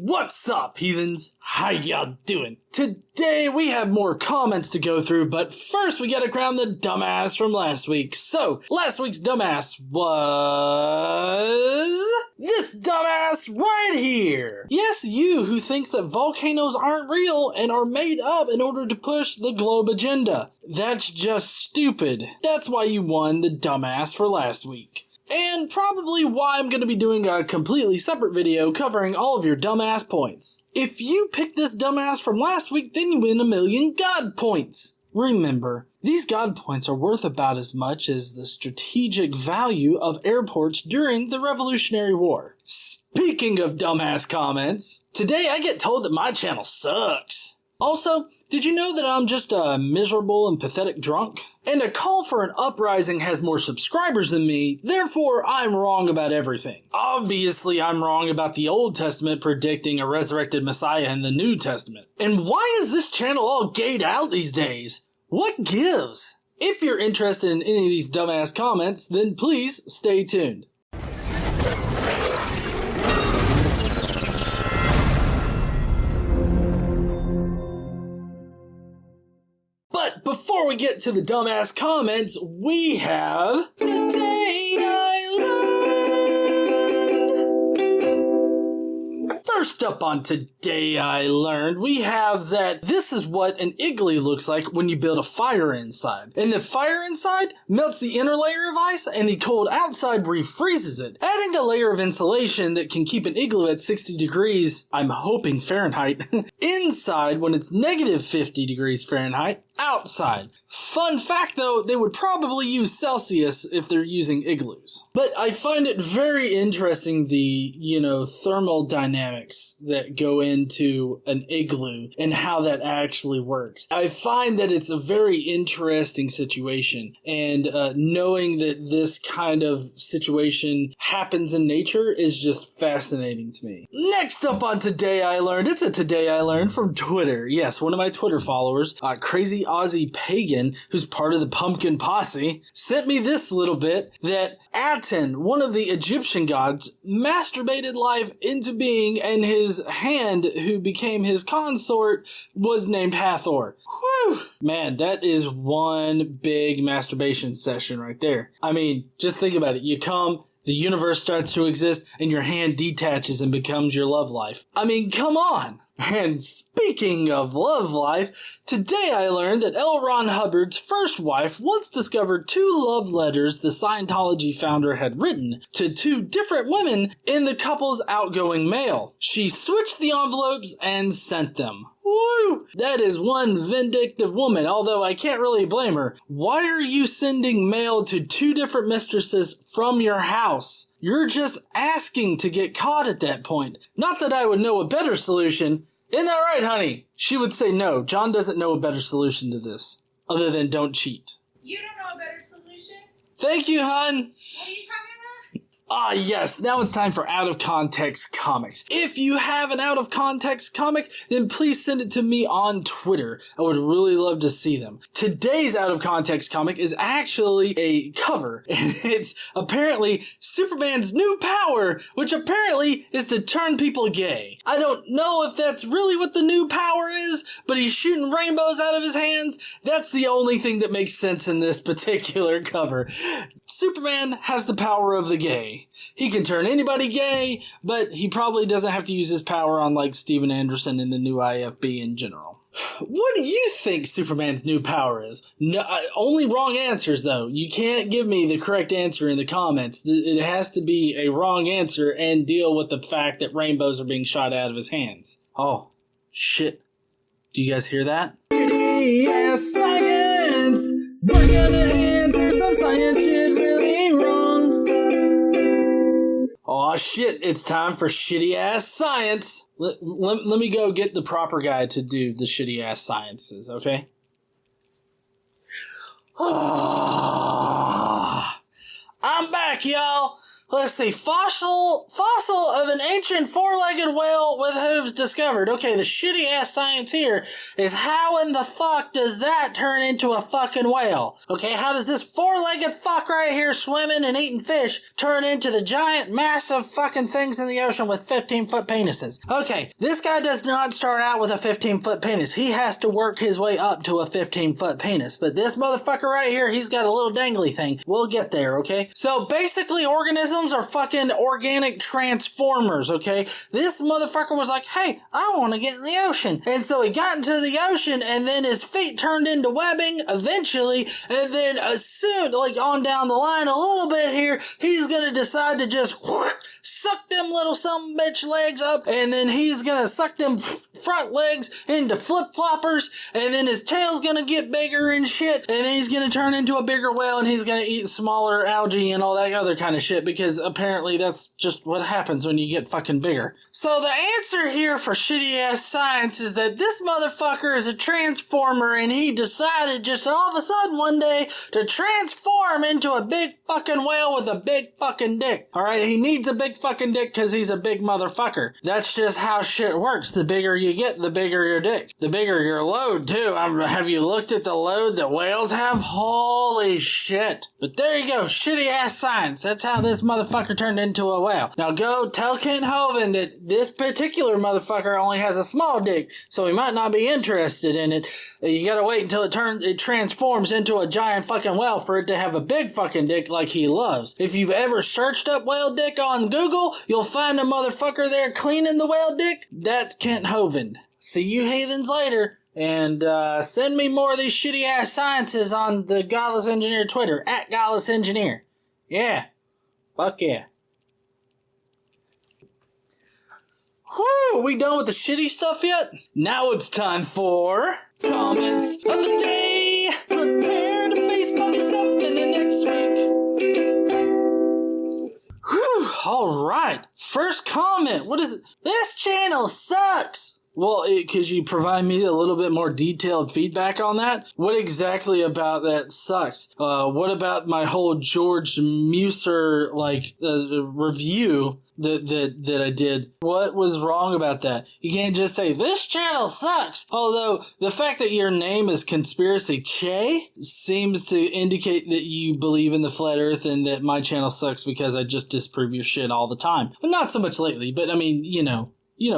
What's up, heathens? How y'all doing? Today we have more comments to go through, but first we gotta crown the dumbass from last week. So, last week's dumbass was... this dumbass right here! Yes, you who thinks that volcanoes aren't real and are made up in order to push the globe agenda. That's just stupid. That's why you won the dumbass for last week. And probably why I'm going to be doing a completely separate video covering all of your dumbass points. If you pick this dumbass from last week, then you win 1,000,000 God points. Remember, these God points are worth about as much as the strategic value of airports during the Revolutionary War. Speaking of dumbass comments, today I get told that my channel sucks. Also, did you know that I'm just a miserable and pathetic drunk? And a call for an uprising has more subscribers than me, therefore I'm wrong about everything. Obviously I'm wrong about the Old Testament predicting a resurrected Messiah in the New Testament. And why is this channel all gayed out these days? What gives? If you're interested in any of these dumbass comments, then please stay tuned. But before we get to the dumbass comments, we have Today I Learned. First up on Today I Learned, we have that this is what an igloo looks like when you build a fire inside. And the fire inside melts the inner layer of ice and the cold outside refreezes it, adding a layer of insulation that can keep an igloo at 60 degrees, I'm hoping Fahrenheit, inside when it's negative 50 degrees Fahrenheit. Outside. Fun fact though, they would probably use Celsius if they're using igloos. But I find it very interesting the, thermal dynamics that go into an igloo and how that actually works. I find that it's a very interesting situation, and knowing that this kind of situation happens in nature is just fascinating to me. Next up on Today I Learned, it's a Today I Learned from Twitter. Yes, one of my Twitter followers, Crazy Aussie Pagan, who's part of the Pumpkin Posse, sent me this little bit that Aten, one of the Egyptian gods, masturbated life into being, and his hand, who became his consort, was named Hathor. Whew! Man, that is one big masturbation session right there. I mean, just think about it. You come, the universe starts to exist, and your hand detaches and becomes your love life. I mean, come on! And speaking of love life, today I learned that L. Ron Hubbard's first wife once discovered 2 love letters the Scientology founder had written to 2 different women in the couple's outgoing mail. She switched the envelopes and sent them. Woo! That is one vindictive woman, although I can't really blame her. Why are you sending mail to 2 different mistresses from your house? You're just asking to get caught at that point. Not that I would know a better solution. Isn't that right, honey? She would say no. John doesn't know a better solution to this, other than don't cheat. You don't know a better solution? Thank you, hon. What are you talking about? Ah, yes, now it's time for Out of Context Comics. If you have an Out of Context comic, then please send it to me on Twitter. I would really love to see them. Today's Out of Context comic is actually a cover, and it's apparently Superman's new power, which apparently is to turn people gay. I don't know if that's really what the new power is, but he's shooting rainbows out of his hands. That's the only thing that makes sense in this particular cover. Superman has the power of the gay. He can turn anybody gay, but he probably doesn't have to use his power on like Steven Anderson and the new IFB in general. What do you think Superman's new power is? No, only wrong answers though. You can't give me the correct answer in the comments. It has to be a wrong answer and deal with the fact that rainbows are being shot out of his hands. Oh, shit. Do you guys hear that? Shitty-ass science! Bring out the answers of science shit really wrong. Aw, shit, it's time for shitty-ass science. Let me go get the proper guy to do the shitty-ass sciences, okay? I'm back, y'all. Let's see. Fossil of an ancient 4-legged whale with hooves organisms discovered. Okay, the shitty ass science here is how in the fuck does that turn into a fucking whale? Okay, how does this four-legged fuck right here swimming and eating fish turn into the giant massive fucking things in the ocean with 15-foot penises? Okay, this guy does not start out with a 15-foot penis. He has to work his way up to a 15-foot penis. But this motherfucker right here, he's got a little dangly thing. We'll get there, okay? So basically organisms are fucking organic transformers, okay? This motherfucker was like, hey, I want to get in the ocean. And so he got into the ocean and then his feet turned into webbing eventually. And then soon, like on down the line a little bit here, he's going to decide to just suck them little something bitch legs up. And then he's going to suck them front legs into flip-floppers. And then his tail's going to get bigger and shit. And then he's going to turn into a bigger whale and he's going to eat smaller algae and all that other kind of shit because apparently that's just what happens when you get fucking bigger. So the answer here for shitty ass science is that this motherfucker is a transformer and he decided just all of a sudden one day to transform into a big fucking whale with a big fucking dick. Alright, he needs a big fucking dick because he's a big motherfucker. That's just how shit works. The bigger you get, the bigger your dick. The bigger your load too. Have you looked at the load that whales have? Holy shit. But there you go, shitty ass science. That's how this motherfucker turned into a whale. Now go tell Kent Hovind that this particular motherfucker only has a small dick, so he might not be interested in it. You gotta wait until it transforms into a giant fucking whale for it to have a big fucking dick like he loves. If you've ever searched up whale dick on Google, you'll find a motherfucker there cleaning the whale dick. That's Kent Hovind. See you heathens later. And send me more of these shitty ass sciences on the Godless Engineer Twitter, at Godless Engineer. Yeah. Fuck yeah. Whew, we done with the shitty stuff yet? Now it's time for comments of the day. Prepare to face bump yourself in the next week. Whew, alright. First comment. What is it? This channel sucks. Well, could you provide me a little bit more detailed feedback on that? What exactly about that sucks? What about my whole George Muser, review that I did? What was wrong about that? You can't just say, this channel sucks! Although, the fact that your name is Conspiracy Che seems to indicate that you believe in the flat earth and that my channel sucks because I just disprove your shit all the time. But not so much lately, but I mean, you know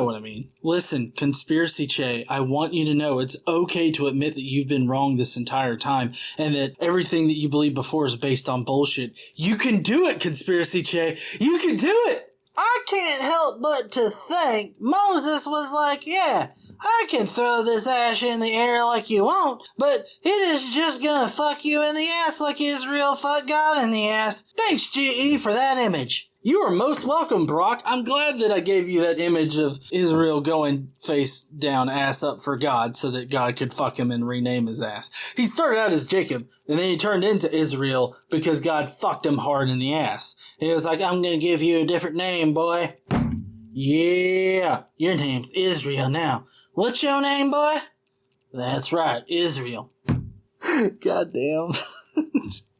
what I mean. Listen, Conspiracy Che, I want you to know it's okay to admit that you've been wrong this entire time and that everything that you believed before is based on bullshit. You can do it, Conspiracy Che. You can do it. I can't help but to think Moses was like, yeah, I can throw this ash in the air like you want, but it is just gonna fuck you in the ass like Israel fucked God in the ass. Thanks, GE, for that image. You are most welcome, Brock. I'm glad that I gave you that image of Israel going face down, ass up for God so that God could fuck him and rename his ass. He started out as Jacob, and then he turned into Israel because God fucked him hard in the ass. And he was like, I'm going to give you a different name, boy. Yeah, your name's Israel now. What's your name, boy? That's right, Israel. Goddamn.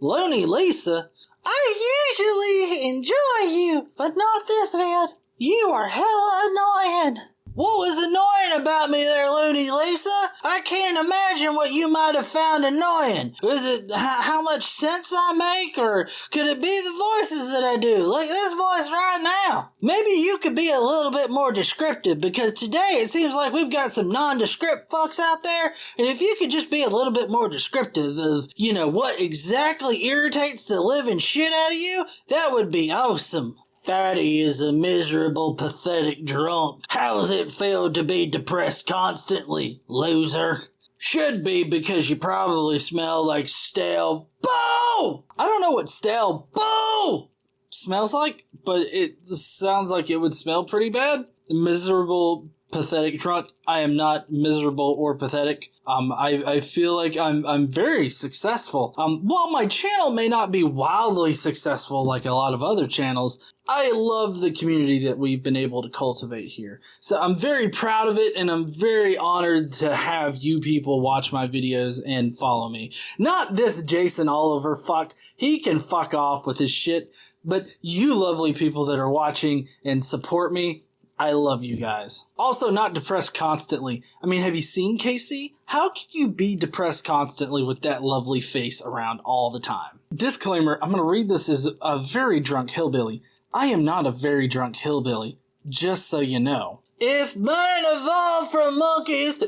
Looney Lisa? I usually enjoy you, but not this vid. You are hella annoying. What was annoying about me there, Looney Lisa? I can't imagine what you might have found annoying. Was it how much sense I make, or could it be the voices that I do, like this voice right now? Maybe you could be a little bit more descriptive, because today it seems like we've got some nondescript fucks out there, and if you could just be a little bit more descriptive of, what exactly irritates the living shit out of you, that would be awesome. Fatty is a miserable, pathetic drunk. How's it feel to be depressed constantly, loser? Should be, because you probably smell like stale boo! I don't know what stale boo smells like, but it sounds like it would smell pretty bad. Miserable, pathetic drunk. I am not miserable or pathetic. I feel like I'm very successful. While my channel may not be wildly successful like a lot of other channels, I love the community that we've been able to cultivate here. So I'm very proud of it, and I'm very honored to have you people watch my videos and follow me. Not this Jason Oliver fuck. He can fuck off with his shit. But you lovely people that are watching and support me, I love you guys. Also, not depressed constantly. I mean, have you seen Casey? How can you be depressed constantly with that lovely face around all the time? Disclaimer, I'm going to read this as a very drunk hillbilly. I am not a very drunk hillbilly, just so you know. If man evolved from monkeys,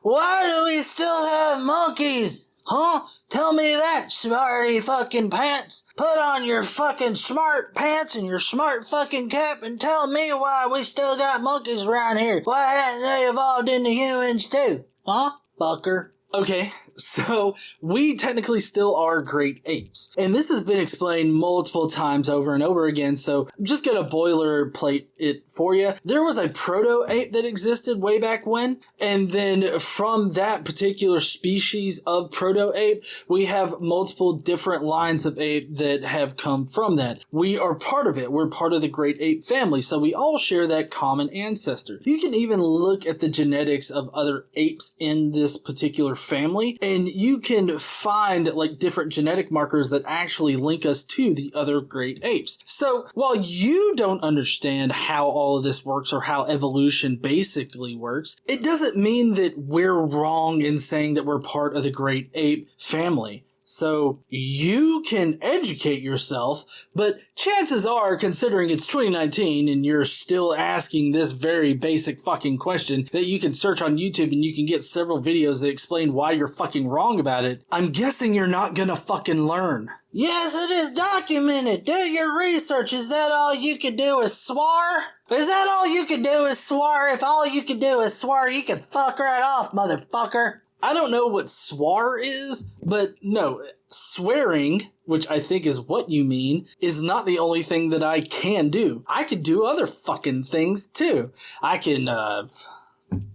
why do we still have monkeys? Huh? Tell me that, smarty fucking pants. Put on your fucking smart pants and your smart fucking cap and tell me why we still got monkeys around here. Why hadn't they evolved into humans too? Huh? Fucker. Okay, so we technically still are great apes. And this has been explained multiple times over and over again, so I'm just gonna boilerplate it for you. There was a proto-ape that existed way back when, and then from that particular species of proto-ape, we have multiple different lines of ape that have come from that. We are part of it. We're part of the great ape family, so we all share that common ancestor. You can even look at the genetics of other apes in this particular family, and you can find like different genetic markers that actually link us to the other great apes. So while you don't understand how all of this works or how evolution basically works, it doesn't mean that we're wrong in saying that we're part of the great ape family. So you can educate yourself, but chances are, considering it's 2019 and you're still asking this very basic fucking question that you can search on YouTube and you can get several videos that explain why you're fucking wrong about it, I'm guessing you're not gonna fucking learn. Yes, it is documented. Do your research. Is that all you can do is swar? Is that all you can do is swar? If all you can do is swar, you can fuck right off, motherfucker. I don't know what swar is, but no, swearing, which I think is what you mean, is not the only thing that I can do. I could do other fucking things too. I can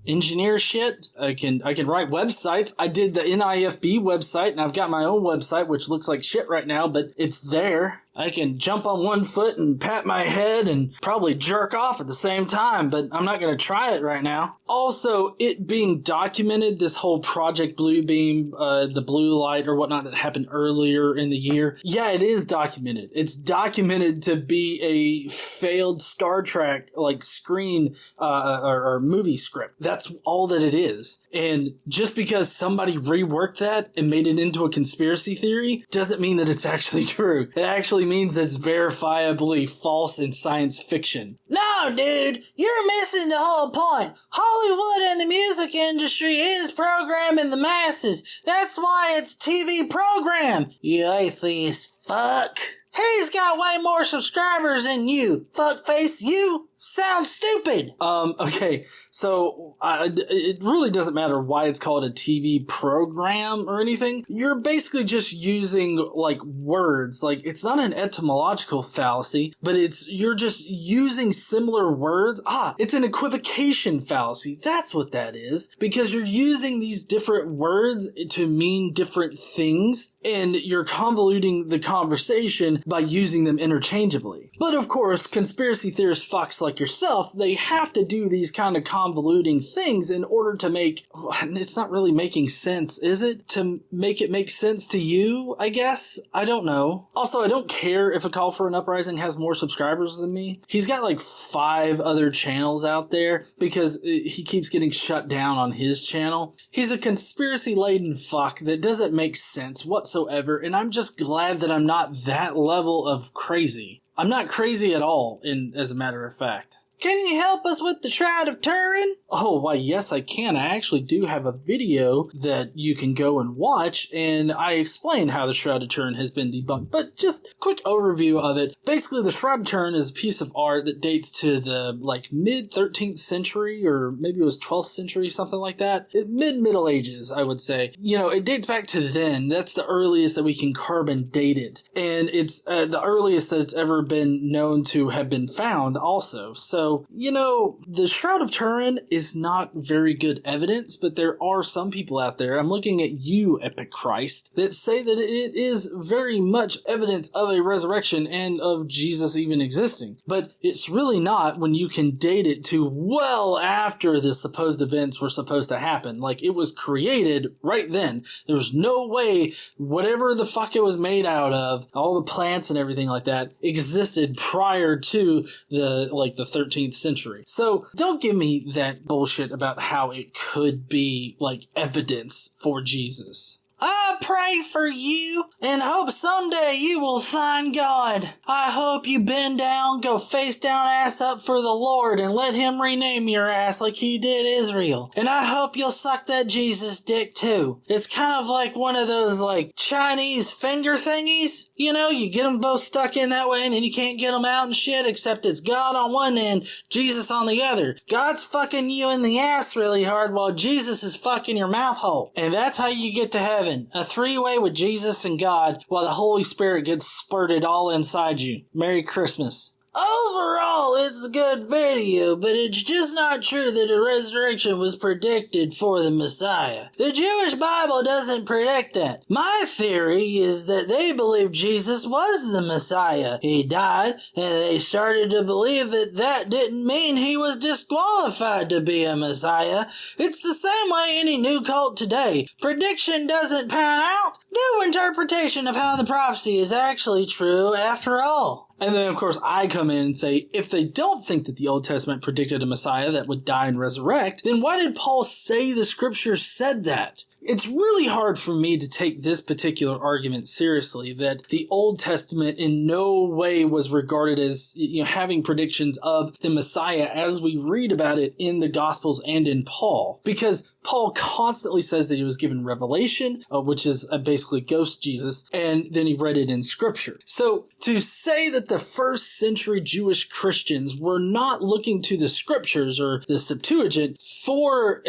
engineer shit. I can write websites. I did the NIFB website, and I've got my own website, which looks like shit right now, but it's there. I can jump on one foot and pat my head and probably jerk off at the same time, but I'm not going to try it right now. Also, it being documented, this whole Project Bluebeam, the blue light or whatnot that happened earlier in the year, yeah, it is documented. It's documented to be a failed Star Trek like screen or movie script. That's all that it is. And just because somebody reworked that and made it into a conspiracy theory doesn't mean that it's actually true. It actually means that it's verifiably false in science fiction. No, dude, you're missing the whole point. Hollywood and the music industry is programming the masses. That's why it's TV program. You atheist fuck. He's got way more subscribers than you. Fuckface, you sound stupid. Okay, so it really doesn't matter why it's called a TV program or anything. You're basically just using, like, words. Like, it's not an etymological fallacy, but you're just using similar words. It's an equivocation fallacy. That's what that is. Because you're using these different words to mean different things, and you're convoluting the conversation by using them interchangeably. But of course, conspiracy theorist fucks like yourself, they have to do these kind of convoluting things in order to make... It's not really making sense, is it? To make it make sense to you, I guess? I don't know. Also, I don't care if A Call for an Uprising has more subscribers than me. He's got like 5 other channels out there because he keeps getting shut down on his channel. He's a conspiracy-laden fuck that doesn't make sense whatsoever, and I'm just glad that I'm not that level of crazy. I'm not crazy at all, as a matter of fact. Can you help us with the Shroud of Turin? Oh, why, yes, I can. I actually do have a video that you can go and watch, and I explain how the Shroud of Turin has been debunked. But just quick overview of it. Basically, the Shroud of Turin is a piece of art that dates to the, mid-13th century, or maybe it was 12th century, something like that. Mid-Middle Ages, I would say. You know, it dates back to then. That's the earliest that we can carbon date it. And it's the earliest that it's ever been known to have been found, also. So, the Shroud of Turin is not very good evidence, but there are some people out there, I'm looking at you, Epic Christ, that say that it is very much evidence of a resurrection and of Jesus even existing. But it's really not when you can date it to well after the supposed events were supposed to happen. Like, it was created right then. There was no way whatever the fuck it was made out of, all the plants and everything like that, existed prior to the 13th 14th century. So don't give me that bullshit about how it could be like evidence for Jesus. I pray for you and hope someday you will find God. I hope you bend down, go face down, ass up for the Lord and let him rename your ass like he did Israel. And I hope you'll suck that Jesus dick too. It's kind of like one of those like Chinese finger thingies. You know, you get them both stuck in that way and then you can't get them out and shit, except it's God on one end, Jesus on the other. God's fucking you in the ass really hard while Jesus is fucking your mouth hole. And that's how you get to heaven. A three-way with Jesus and God while the Holy Spirit gets spurted all inside you. Merry Christmas. Overall, it's a good video, but it's just not true that a resurrection was predicted for the Messiah. The Jewish Bible doesn't predict that. My theory is that they believed Jesus was the Messiah. He died, and they started to believe that that didn't mean he was disqualified to be a Messiah. It's the same way any new cult today. Prediction doesn't pan out. New interpretation of how the prophecy is actually true after all. And then, of course, I come in and say, if they don't think that the Old Testament predicted a Messiah that would die and resurrect, then why did Paul say the scriptures said that? It's really hard for me to take this particular argument seriously, that the Old Testament in no way was regarded as, having predictions of the Messiah as we read about it in the Gospels and in Paul. Because Paul constantly says that he was given revelation, which is basically ghost Jesus, and then he read it in Scripture. So to say that the first century Jewish Christians were not looking to the Scriptures or the Septuagint for,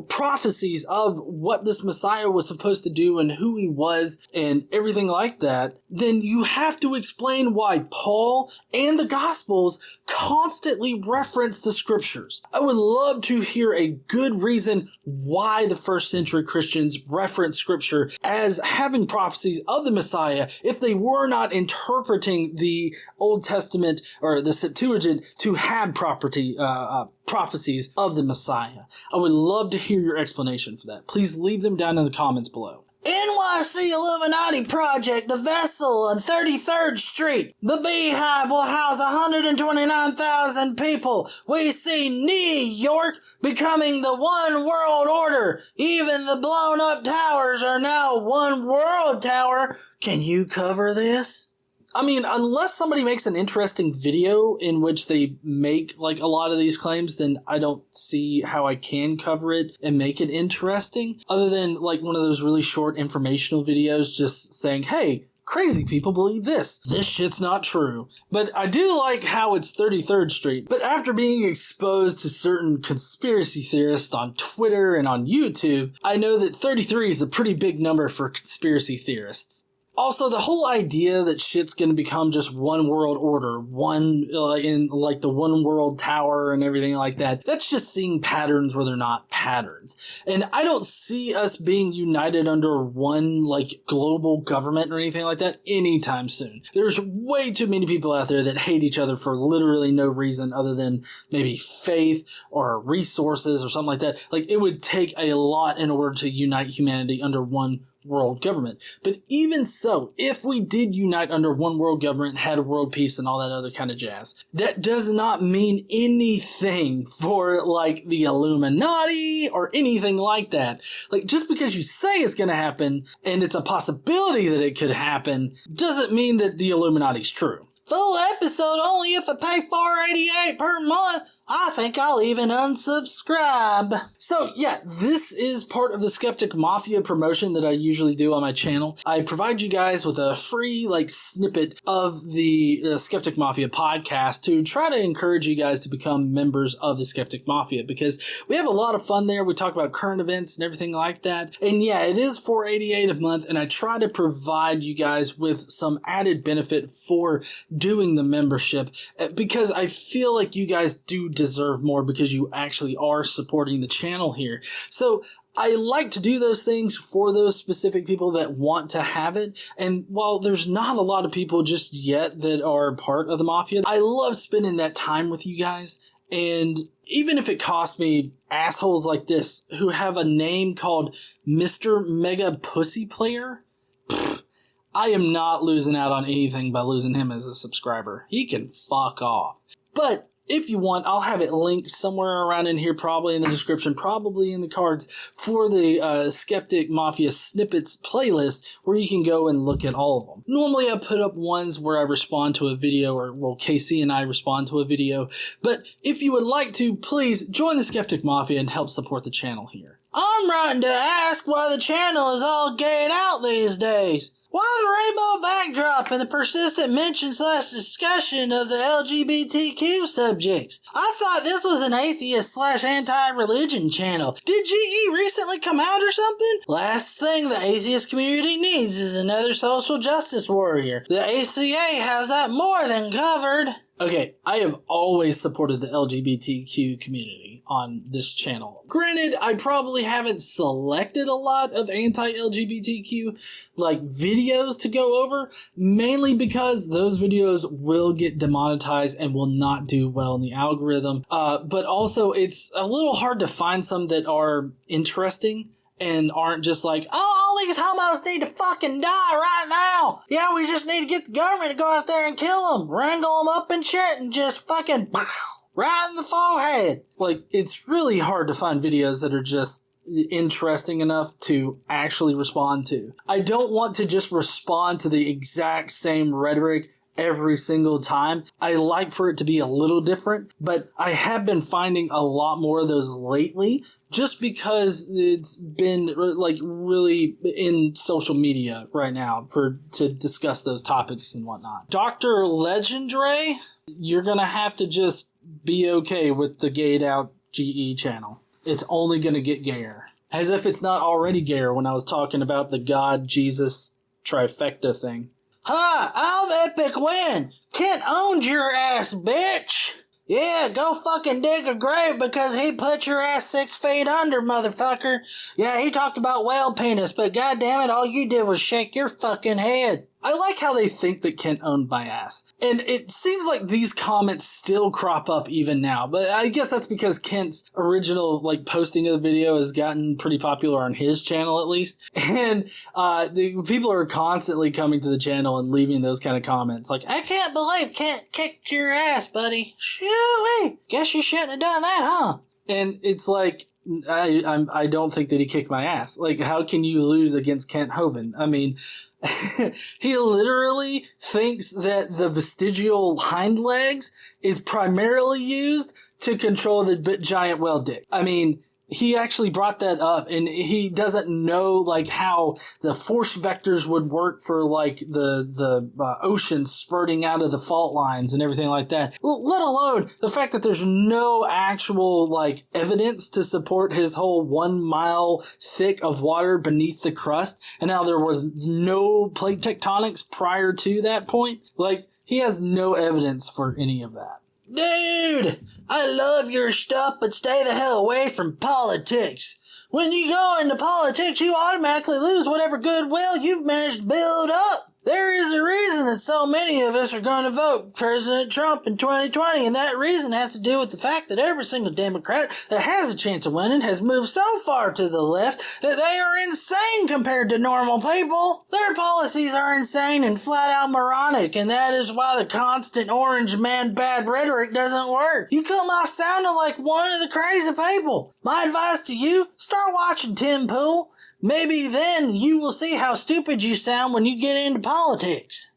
prophecies of what this Messiah was supposed to do and who he was and everything like that, then you have to explain why Paul and the Gospels constantly reference the Scriptures. I would love to hear a good reason why the first century Christians reference Scripture as having prophecies of the Messiah if they were not interpreting the Old Testament or the Septuagint to have prophecies of the Messiah. I would love to hear your explanation for that. Please leave them down in the comments below. NYC Illuminati Project, the Vessel on 33rd Street. The Beehive will house 129,000 people. We see New York becoming the one world order. Even the blown up towers are now one world tower. Can you cover this? I mean, unless somebody makes an interesting video in which they make like a lot of these claims, then I don't see how I can cover it and make it interesting. Other than like one of those really short informational videos just saying, hey, crazy people believe this. This shit's not true. But I do like how it's 33rd Street. But after being exposed to certain conspiracy theorists on Twitter and on YouTube, I know that 33 is a pretty big number for conspiracy theorists. Also, the whole idea that shit's going to become just one world order, in like the one world tower and everything like that, that's just seeing patterns where they're not patterns. And I don't see us being united under one like global government or anything like that anytime soon. There's way too many people out there that hate each other for literally no reason other than maybe faith or resources or something like that. Like, it would take a lot in order to unite humanity under one world government. But even so, if we did unite under one world government, had a world peace and all that other kind of jazz, that does not mean anything for like the Illuminati or anything like that. Like, just because you say it's going to happen and it's a possibility that it could happen doesn't mean that the Illuminati's true. Full episode only if I pay $4.88 per month. I think I'll even unsubscribe. So yeah, this is part of the Skeptic Mafia promotion that I usually do on my channel. I provide you guys with a free snippet of the Skeptic Mafia podcast to try to encourage you guys to become members of the Skeptic Mafia, because we have a lot of fun there. We talk about current events and everything like that. And yeah, it is $4.88 a month, and I try to provide you guys with some added benefit for doing the membership, because I feel like you guys do deserve more because you actually are supporting the channel here. So I like to do those things for those specific people that want to have it. And while there's not a lot of people just yet that are part of the Mafia, I love spending that time with you guys. And even if it costs me assholes like this who have a name called Mr. Mega Pussy Player, I am not losing out on anything by losing him as a subscriber. He can fuck off. But if you want, I'll have it linked somewhere around in here, probably in the description, probably in the cards, for the Skeptic Mafia Snippets playlist, where you can go and look at all of them. Normally I put up ones where I respond to a video, or, well, Casey and I respond to a video, but if you would like to, please join the Skeptic Mafia and help support the channel here. I'm writing to ask why the channel is all gayed out these days. Why the rainbow backdrop and the persistent mention/discussion of the LGBTQ subjects? I thought this was an atheist/anti-religion channel. Did GE recently come out or something? Last thing the atheist community needs is another social justice warrior. The ACA has that more than covered. Okay, I have always supported the LGBTQ community on this channel. Granted, I probably haven't selected a lot of anti-LGBTQ videos to go over, mainly because those videos will get demonetized and will not do well in the algorithm. But also, it's a little hard to find some that are interesting and aren't just like, oh, all these homos need to fucking die right now. Yeah, we just need to get the government to go out there and kill them, wrangle them up and shit, and just fucking right in the forehead. It's really hard to find videos that are just interesting enough to actually respond to. I don't want to just respond to the exact same rhetoric every single time. I like for it to be a little different, but I have been finding a lot more of those lately, just because it's been really in social media right now to discuss those topics and whatnot. Dr. Legendray, you're gonna have to just be okay with the gayed out GE channel. It's only gonna get gayer. As if it's not already gayer when I was talking about the God Jesus trifecta thing. Hi, I'm Epic Win. Kent owned your ass, bitch. Yeah, go fucking dig a grave because he put your ass 6 feet under, motherfucker. Yeah, he talked about whale penis, but goddammit, all you did was shake your fucking head. I like how they think that Kent owned my ass. And it seems like these comments still crop up even now. But I guess that's because Kent's original posting of the video has gotten pretty popular on his channel at least. And the people are constantly coming to the channel and leaving those kind of comments. Like, I can't believe Kent kicked your ass, buddy. Shoo-wee. Guess you shouldn't have done that, huh? And it's like, I don't think that he kicked my ass. How can you lose against Kent Hovind? I mean, he literally thinks that the vestigial hind legs is primarily used to control the giant whale dick. I mean, he actually brought that up, and he doesn't know how the force vectors would work for the ocean spurting out of the fault lines and everything like that. Let alone the fact that there's no actual evidence to support his whole 1 mile thick of water beneath the crust, and how there was no plate tectonics prior to that point. He has no evidence for any of that. Dude, I love your stuff, but stay the hell away from politics. When you go into politics, you automatically lose whatever goodwill you've managed to build up. There is a reason that so many of us are going to vote President Trump in 2020, and that reason has to do with the fact that every single Democrat that has a chance of winning has moved so far to the left that they are insane compared to normal people. Their policies are insane and flat out moronic, and that is why the constant orange man bad rhetoric doesn't work. You come off sounding like one of the crazy people. My advice to you, start watching Tim Pool. Maybe then you will see how stupid you sound when you get into politics.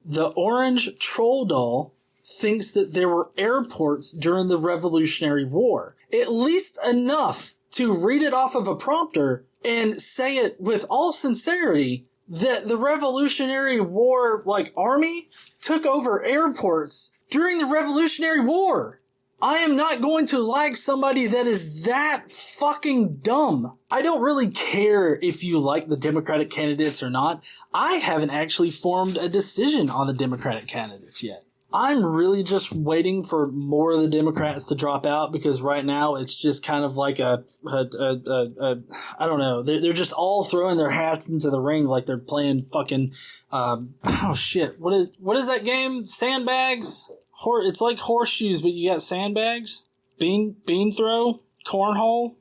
The orange troll doll thinks that there were airports during the Revolutionary War. At least enough to read it off of a prompter and say it with all sincerity that the Revolutionary War, army, took over airports during the Revolutionary War. I am not going to like somebody that is that fucking dumb. I don't really care if you like the Democratic candidates or not. I haven't actually formed a decision on the Democratic candidates yet. I'm really just waiting for more of the Democrats to drop out, because right now it's just kind of like I don't know. They're just all throwing their hats into the ring like they're playing fucking, oh shit. What is that game? Sandbags? It's like horseshoes, but you got sandbags? Bean throw? Cornhole?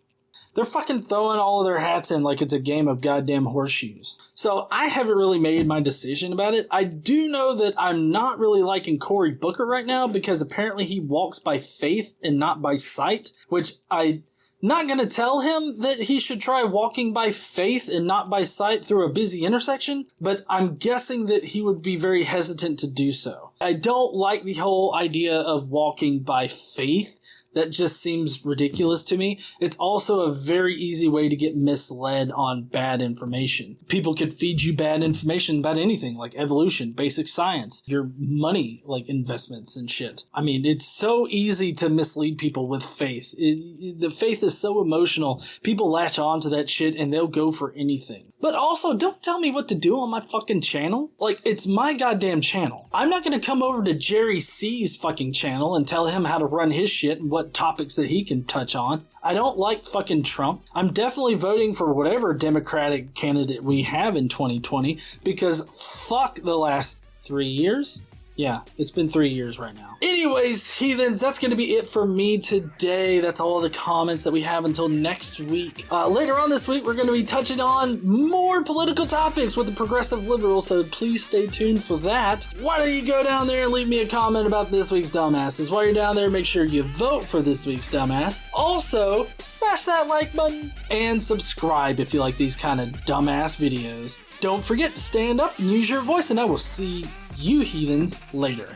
They're fucking throwing all of their hats in like it's a game of goddamn horseshoes. So I haven't really made my decision about it. I do know that I'm not really liking Cory Booker right now because apparently he walks by faith and not by sight, which I'm not going to tell him that he should try walking by faith and not by sight through a busy intersection, but I'm guessing that he would be very hesitant to do so. I don't like the whole idea of walking by faith. That just seems ridiculous to me. It's also a very easy way to get misled on bad information. People could feed you bad information about anything, like evolution, basic science, your money, like investments and shit. I mean, it's so easy to mislead people with faith. The faith is so emotional. People latch on to that shit and they'll go for anything. But also, don't tell me what to do on my fucking channel. Like, it's my goddamn channel. I'm not gonna come over to Jerry C's fucking channel and tell him how to run his shit and what topics that he can touch on. I don't like fucking Trump. I'm definitely voting for whatever Democratic candidate we have in 2020 because fuck the last 3 years. Yeah, it's been 3 years right now. Anyways, heathens, that's going to be it for me today. That's all the comments that we have until next week. Later on this week, we're going to be touching on more political topics with the progressive liberals, so please stay tuned for that. Why don't you go down there and leave me a comment about this week's dumbasses? While you're down there, make sure you vote for this week's dumbass. Also, smash that like button and subscribe if you like these kind of dumbass videos. Don't forget to stand up and use your voice, and I will see you heathens later.